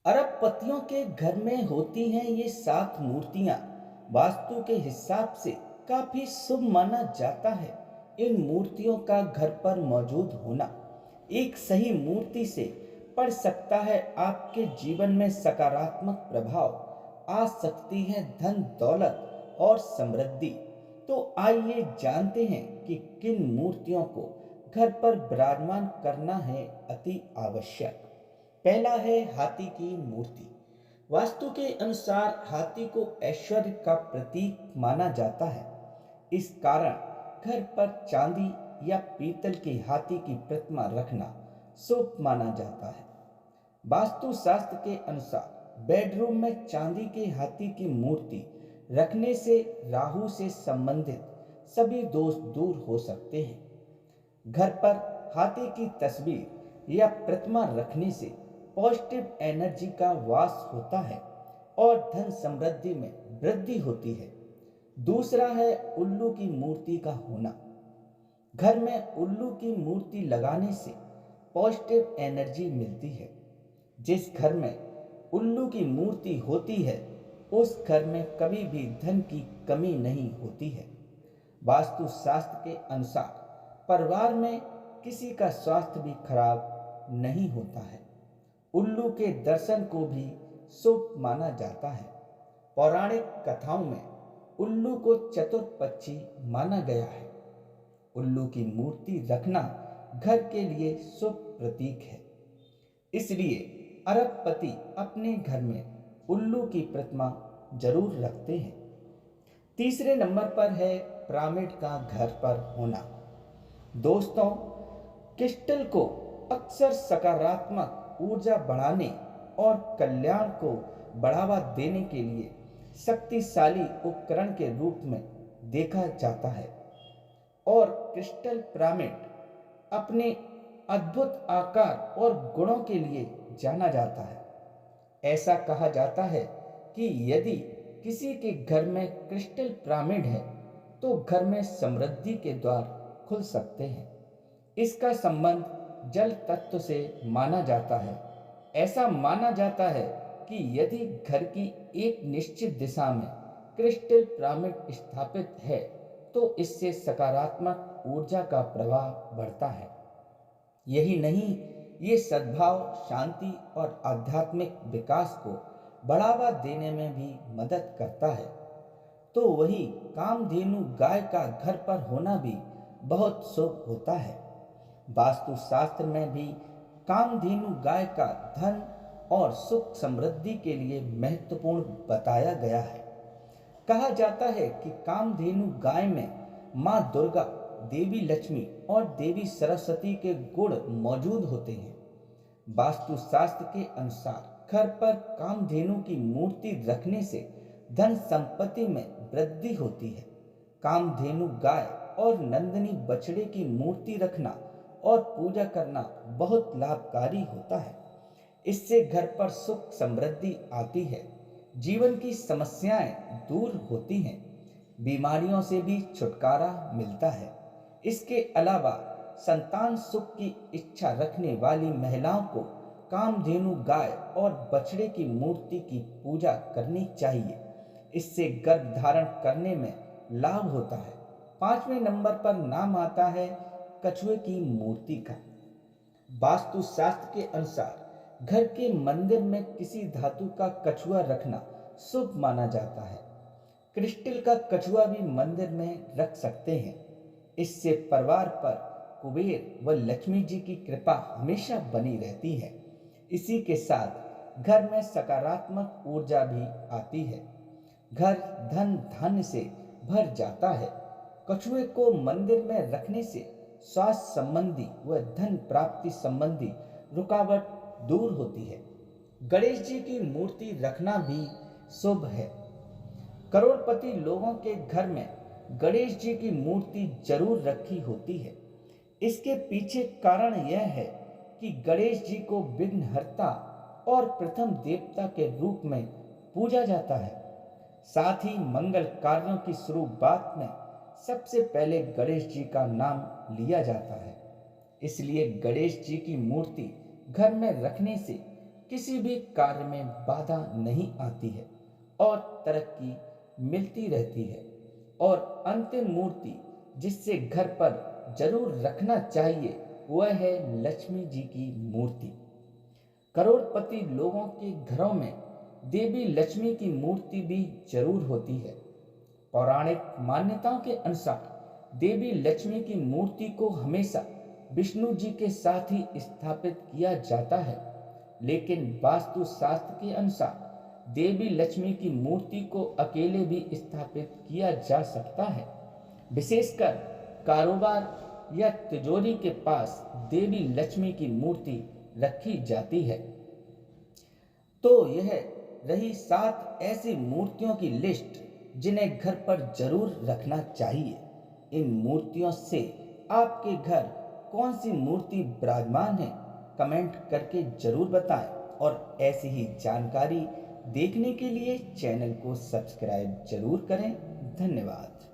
अरबपतियों के घर में होती हैं ये 7 मूर्तियां। वास्तु के हिसाब से काफी शुभ माना जाता है इन मूर्तियों का घर पर मौजूद होना। एक सही मूर्ति से पड़ सकता है आपके जीवन में सकारात्मक प्रभाव, आ सकती है धन दौलत और समृद्धि। तो आइए जानते हैं कि किन मूर्तियों को घर पर विराजमान करना है अति आवश्यक। पहला है हाथी की मूर्ति। वास्तु के अनुसार हाथी को ऐश्वर्य का प्रतीक माना जाता है। इस कारण घर पर चांदी या पीतल के हाथी की प्रतिमा रखना शुभ माना जाता है। वास्तु शास्त्र के अनुसार बेडरूम में चांदी के हाथी की मूर्ति रखने से राहु से संबंधित सभी दोष दूर हो सकते हैं। घर पर हाथी की तस्वीर या प्रतिमा रखने से पॉजिटिव एनर्जी का वास होता है और धन समृद्धि में वृद्धि होती है। दूसरा है उल्लू की मूर्ति का होना। घर में उल्लू की मूर्ति लगाने से पॉजिटिव एनर्जी मिलती है। जिस घर में उल्लू की मूर्ति होती है उस घर में कभी भी धन की कमी नहीं होती है। वास्तु शास्त्र के अनुसार परिवार में किसी का स्वास्थ्य भी खराब नहीं होता है। उल्लू के दर्शन को भी शुभ माना जाता है। पौराणिक कथाओं में उल्लू को चतुर पक्षी माना गया है। उल्लू की मूर्ति रखना घर के लिए शुभ प्रतीक है। इसलिए अरबपति अपने घर में उल्लू की प्रतिमा जरूर रखते हैं। तीसरे नंबर पर है पिरामिड का घर पर होना। दोस्तों, क्रिस्टल को अक्सर सकारात्मक ऊर्जा बढ़ाने और कल्याण को बढ़ावा देने के लिए शक्तिशाली उपकरण के रूप में देखा जाता है और क्रिस्टल पिरामिड अपने अद्भुत आकार और गुणों के लिए जाना जाता है। ऐसा कहा जाता है कि यदि किसी के घर में क्रिस्टल पिरामिड है तो घर में समृद्धि के द्वार खुल सकते हैं। इसका संबंध जल तत्व से माना जाता है। ऐसा माना जाता है कि यदि घर की एक निश्चित दिशा में क्रिस्टल पिरामिड स्थापित है तो इससे सकारात्मक ऊर्जा का प्रवाह बढ़ता है। यही नहीं, ये सद्भाव, शांति और आध्यात्मिक विकास को बढ़ावा देने में भी मदद करता है। तो वही कामधेनु गाय का घर पर होना भी बहुत शुभ होता है। वास्तु शास्त्र में भी कामधेनु गाय का धन और सुख समृद्धि के लिए महत्वपूर्ण बताया गया है। कहा जाता है कि कामधेनु गाय में माँ दुर्गा, देवी लक्ष्मी और देवी सरस्वती के गुण मौजूद होते हैं। वास्तु शास्त्र के अनुसार घर पर कामधेनु की मूर्ति रखने से धन संपत्ति में वृद्धि होती है। कामधेनु गाय और नंदिनी बछड़े की मूर्ति रखना और पूजा करना बहुत लाभकारी होता है। इससे घर पर सुख समृद्धि आती है, जीवन की समस्याएं दूर होती हैं, बीमारियों से भी छुटकारा मिलता है। इसके अलावा संतान सुख की इच्छा रखने वाली महिलाओं को कामधेनु गाय और बछड़े की मूर्ति की पूजा करनी चाहिए। इससे गर्भ धारण करने में लाभ होता है। 5वें नंबर पर नाम आता है कछुए की मूर्ति का। वास्तु शास्त्र के अनुसार घर के मंदिर में किसी धातु का कछुआ रखना शुभ माना जाता है। क्रिस्टल का कछुआ भी मंदिर में रख सकते हैं। इससे परिवार पर कुबेर व लक्ष्मी जी की कृपा हमेशा बनी रहती है। इसी के साथ घर में सकारात्मक ऊर्जा भी आती है। घर धन धान्य से भर जाता है। कछुए को मंदिर में रखने से स्वास्थ्य संबंधी व धन प्राप्ति संबंधी रुकावट दूर होती है। गणेश जी की मूर्ति रखना भी शुभ है। करोड़पति लोगों के घर में गणेश जी की मूर्ति जरूर रखी होती है। इसके पीछे कारण यह है कि गणेश जी को विघ्नहर्ता और प्रथम देवता के रूप में पूजा जाता है। साथ ही मंगल कार्यों की शुरुआत में सबसे पहले गणेश जी का नाम लिया जाता है। इसलिए गणेश जी की मूर्ति घर में रखने से किसी भी कार्य में बाधा नहीं आती है और तरक्की मिलती रहती है। और अंतिम मूर्ति जिससे घर पर जरूर रखना चाहिए वह है लक्ष्मी जी की मूर्ति। करोड़पति लोगों के घरों में देवी लक्ष्मी की मूर्ति भी जरूर होती है। पौराणिक मान्यताओं के अनुसार देवी लक्ष्मी की मूर्ति को हमेशा विष्णु जी के साथ ही स्थापित किया जाता है, लेकिन वास्तु शास्त्र के अनुसार देवी लक्ष्मी की मूर्ति को अकेले भी स्थापित किया जा सकता है। विशेषकर कारोबार या तिजोरी के पास देवी लक्ष्मी की मूर्ति रखी जाती है। तो यह रही 7 ऐसी मूर्तियों की लिस्ट जिन्हें घर पर जरूर रखना चाहिए। इन मूर्तियों से आपके घर कौन सी मूर्ति विराजमान है, कमेंट करके जरूर बताएं और ऐसी ही जानकारी देखने के लिए चैनल को सब्सक्राइब जरूर करें। धन्यवाद।